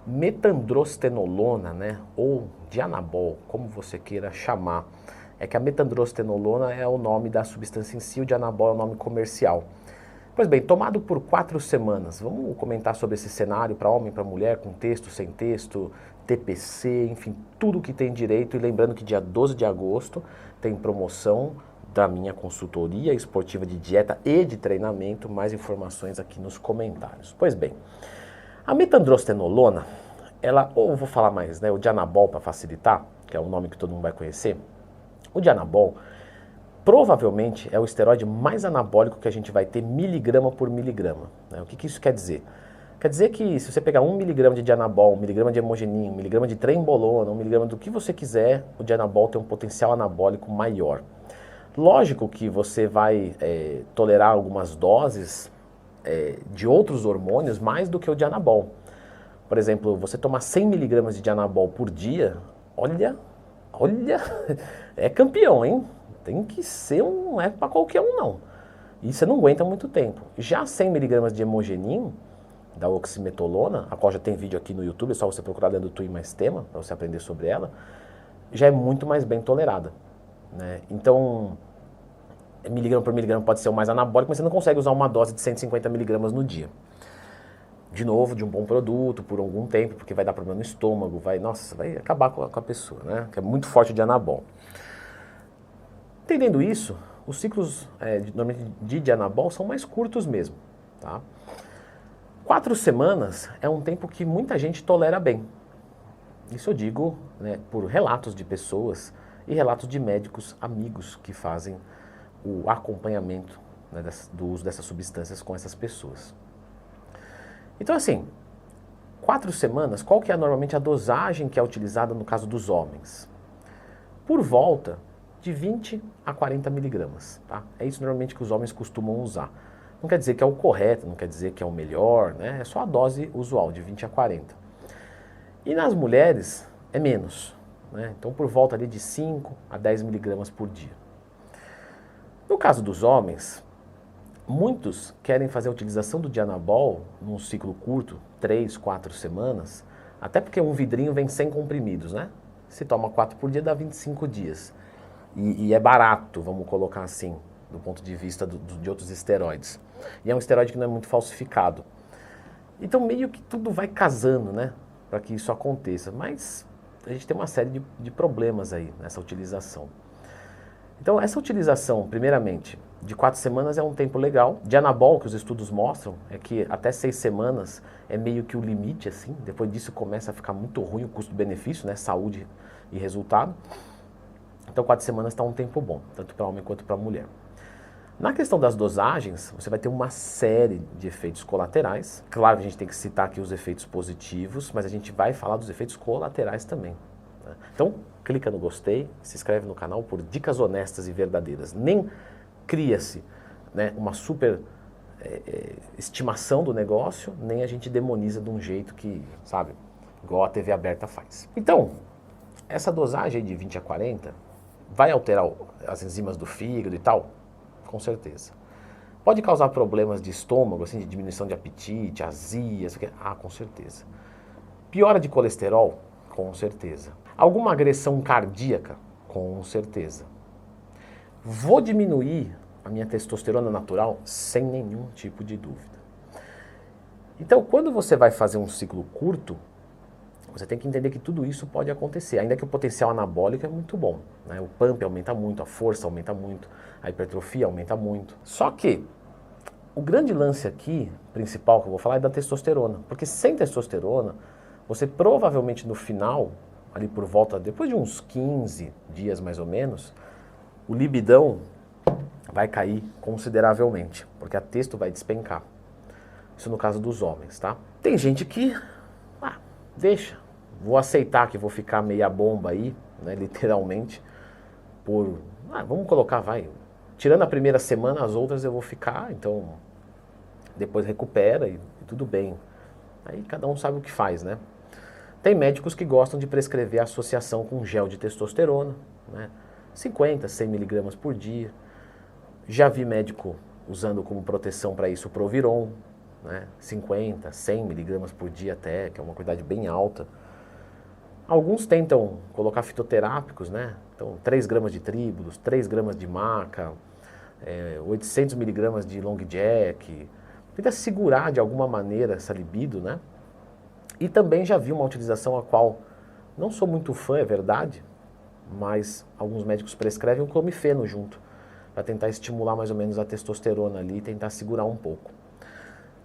Metandrostenolona, né, ou Dianabol, como você queira chamar. É que a metandrostenolona é o nome da substância em si, o Dianabol é o nome comercial. Pois bem, tomado por 4 semanas, vamos comentar sobre esse cenário para homem, para mulher, com texto, sem texto, TPC, enfim, tudo que tem direito. E lembrando que dia 12 de agosto tem promoção da minha consultoria esportiva de dieta e de treinamento. Mais informações aqui nos comentários. Pois bem, a metandrostenolona, ela, ou vou falar mais, né, o Dianabol para facilitar, que é o nome que todo mundo vai conhecer. O Dianabol provavelmente é o esteroide mais anabólico que a gente vai ter miligrama por miligrama. Né? O que isso quer dizer? Quer dizer que se você pegar 1 miligrama de Dianabol, 1 miligrama de hemogenin, 1 miligrama de trembolona, 1 miligrama do que você quiser, o Dianabol tem um potencial anabólico maior. Lógico que você vai tolerar algumas doses de outros hormônios mais do que o Dianabol. Por exemplo, você tomar 100 miligramas de Dianabol por dia, olha, é campeão, hein? Tem que ser não é para qualquer um não. E você não aguenta muito tempo. Já 100 miligramas de hemogenin, da oximetolona, a qual já tem vídeo aqui no YouTube, é só você procurar dentro do Twin Mais Tema, para você aprender sobre ela, já é muito mais bem tolerada. Né? Então, miligrama por miligrama pode ser o mais anabólico, mas você não consegue usar uma dose de 150 miligramas no dia. De novo, de um bom produto, por algum tempo, porque vai dar problema no estômago, vai acabar com a pessoa, né? Que é muito forte de anabol. Entendendo isso, os ciclos normalmente de Dianabol são mais curtos mesmo. Tá? 4 semanas é um tempo que muita gente tolera bem. Isso eu digo, né, por relatos de pessoas e relatos de médicos amigos que fazem o acompanhamento, né, do uso dessas substâncias com essas pessoas. Então assim, 4 semanas, qual que é normalmente a dosagem que é utilizada no caso dos homens? Por volta de 20 a 40 miligramas. Tá? É isso normalmente que os homens costumam usar. Não quer dizer que é o correto, não quer dizer que é o melhor, né? É só a dose usual, de 20 a 40. E nas mulheres é menos. Né? Então por volta ali de 5 a 10 miligramas por dia. No caso dos homens, muitos querem fazer a utilização do Dianabol num ciclo curto, 3, 4 semanas, até porque um vidrinho vem 100 comprimidos, né? Se toma 4 por dia, dá 25 dias. E é barato, vamos colocar assim, do ponto de vista de outros esteroides. E é um esteroide que não é muito falsificado. Então meio que tudo vai casando, né? Para que isso aconteça. Mas a gente tem uma série de problemas aí nessa utilização. Então essa utilização, primeiramente, de 4 semanas é um tempo legal. Dianabol, que os estudos mostram, é que até 6 semanas é meio que o limite, assim. Depois disso começa a ficar muito ruim o custo-benefício, né? Saúde e resultado. Então 4 semanas está um tempo bom, tanto para homem quanto para mulher. Na questão das dosagens, você vai ter uma série de efeitos colaterais. Claro que a gente tem que citar aqui os efeitos positivos, mas a gente vai falar dos efeitos colaterais também. Né? Então, clica no gostei, se inscreve no canal por dicas honestas e verdadeiras. Nem cria-se, né, uma super estimação do negócio, nem a gente demoniza de um jeito que, sabe, igual a TV aberta faz. Então, essa dosagem de 20 a 40 vai alterar as enzimas do fígado e tal? Com certeza. Pode causar problemas de estômago, assim, de diminuição de apetite, azia, isso aqui? Ah, com certeza. Piora de colesterol? Com certeza. Alguma agressão cardíaca? Com certeza. Vou diminuir a minha testosterona natural? Sem nenhum tipo de dúvida. Então, quando você vai fazer um ciclo curto, você tem que entender que tudo isso pode acontecer, ainda que o potencial anabólico é muito bom. Né? O pump aumenta muito, a força aumenta muito, a hipertrofia aumenta muito. Só que o grande lance aqui, principal que eu vou falar, é da testosterona. Porque sem testosterona, você provavelmente no final, ali por volta, depois de uns 15 dias mais ou menos, o libidão vai cair consideravelmente, porque a testo vai despencar. Isso no caso dos homens, tá? Tem gente que, deixa, vou aceitar que vou ficar meia bomba aí, né, literalmente, vamos colocar, tirando a primeira semana, as outras eu vou ficar, então depois recupera e tudo bem. Aí cada um sabe o que faz, né? Tem médicos que gostam de prescrever a associação com gel de testosterona, né? 50, 100 miligramas por dia. Já vi médico usando como proteção para isso o Proviron, né? 50, 100 miligramas por dia até, que é uma quantidade bem alta. Alguns tentam colocar fitoterápicos, né? Então 3 gramas de tríbulos, 3 gramas de maca, 800 miligramas de long jack. Tenta segurar de alguma maneira essa libido, né? E também já vi uma utilização a qual não sou muito fã, é verdade, mas alguns médicos prescrevem um clomifeno junto, para tentar estimular mais ou menos a testosterona ali e tentar segurar um pouco.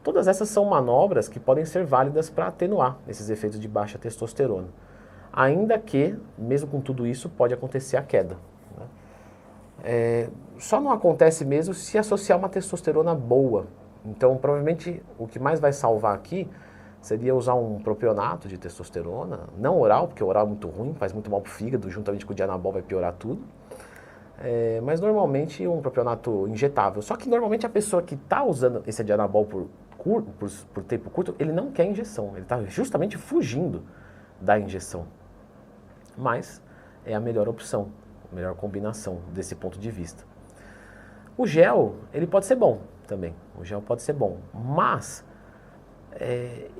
Todas essas são manobras que podem ser válidas para atenuar esses efeitos de baixa testosterona. Ainda que, mesmo com tudo isso, pode acontecer a queda, né? Só não acontece mesmo se associar uma testosterona boa. Então, provavelmente, o que mais vai salvar aqui seria usar um propionato de testosterona, não oral, porque o oral é muito ruim, faz muito mal para o fígado, juntamente com o dianabol vai piorar tudo. Mas normalmente um propionato injetável. Só que normalmente a pessoa que está usando esse dianabol por tempo curto, ele não quer injeção, ele está justamente fugindo da injeção. Mas é a melhor opção, a melhor combinação desse ponto de vista. O gel, ele pode ser bom também, o gel pode ser bom, mas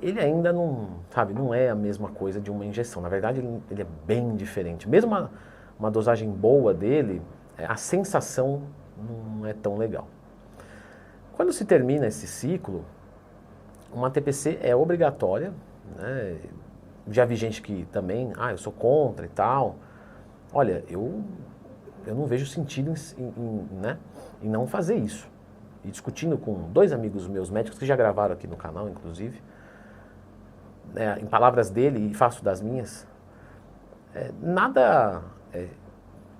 ele ainda não, sabe, não é a mesma coisa de uma injeção. Na verdade, ele é bem diferente. Mesmo uma dosagem boa dele, a sensação não é tão legal. Quando se termina esse ciclo, uma TPC é obrigatória, né? Já vi gente que também, eu sou contra e tal. Olha, eu não vejo sentido em não fazer isso. E discutindo com 2 amigos meus médicos, que já gravaram aqui no canal, inclusive, em palavras dele e faço das minhas, nada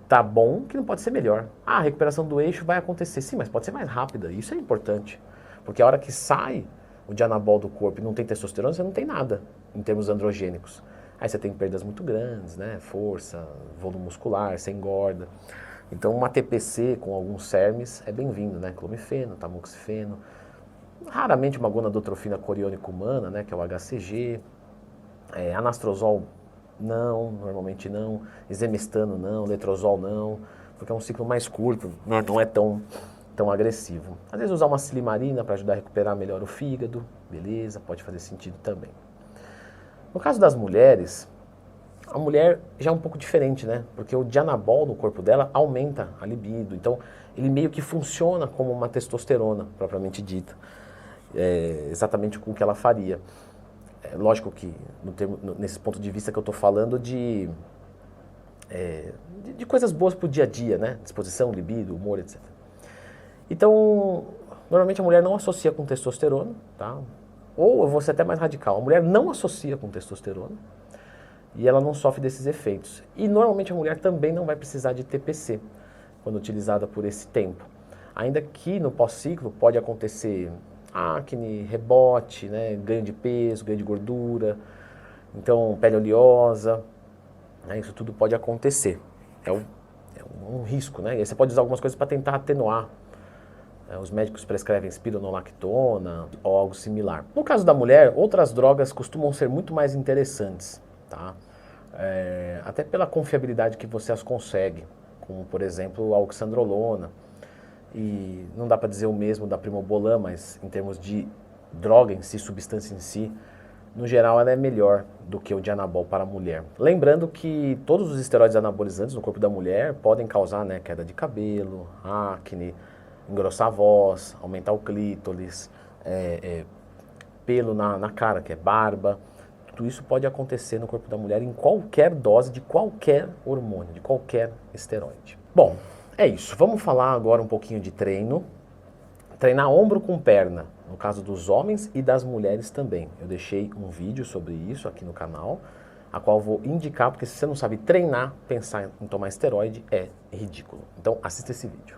tá bom que não pode ser melhor. A recuperação do eixo vai acontecer, sim, mas pode ser mais rápida, isso é importante. Porque a hora que sai o dianabol do corpo e não tem testosterona, você não tem nada em termos androgênicos. Aí você tem perdas muito grandes, né? Força, volume muscular, você engorda. Então uma TPC com alguns SERMs é bem-vindo, né? Clomifeno, tamoxifeno, raramente uma gonadotrofina coriônica humana, né? Que é o HCG, anastrozol não, normalmente não, exemestano não, letrozol não, porque é um ciclo mais curto, não é tão agressivo. Às vezes usar uma silimarina para ajudar a recuperar melhor o fígado, beleza, pode fazer sentido também. No caso das mulheres, a mulher já é um pouco diferente, né? Porque o dianabol no corpo dela aumenta a libido, então ele meio que funciona como uma testosterona, propriamente dita, exatamente o que ela faria. Lógico que, nesse ponto de vista que eu estou falando de coisas boas para o dia a dia, né? Disposição, libido, humor, etc. Então, normalmente a mulher não associa com testosterona, tá? Ou eu vou ser até mais radical, a mulher não associa com testosterona e ela não sofre desses efeitos. E normalmente a mulher também não vai precisar de TPC quando utilizada por esse tempo. Ainda que no pós-ciclo pode acontecer acne, rebote, né? Ganho de peso, ganho de gordura, então pele oleosa, né? Isso tudo pode acontecer. É um risco, né? E aí você pode usar algumas coisas para tentar atenuar. Os médicos prescrevem espironolactona ou algo similar. No caso da mulher, outras drogas costumam ser muito mais interessantes, tá? Até pela confiabilidade que você as consegue, como por exemplo a oxandrolona. E não dá para dizer o mesmo da primobolan, mas em termos de droga em si, substância em si, no geral ela é melhor do que o dianabol para a mulher. Lembrando que todos os esteroides anabolizantes no corpo da mulher podem causar, né, queda de cabelo, acne, engrossar a voz, aumentar o clítoris, pelo na cara, que é barba. Tudo isso pode acontecer no corpo da mulher em qualquer dose de qualquer hormônio, de qualquer esteroide. Bom, é isso. Vamos falar agora um pouquinho de treino. Treinar ombro com perna, no caso dos homens e das mulheres também. Eu deixei um vídeo sobre isso aqui no canal, a qual eu vou indicar, porque se você não sabe treinar, pensar em tomar esteroide é ridículo. Então assista esse vídeo.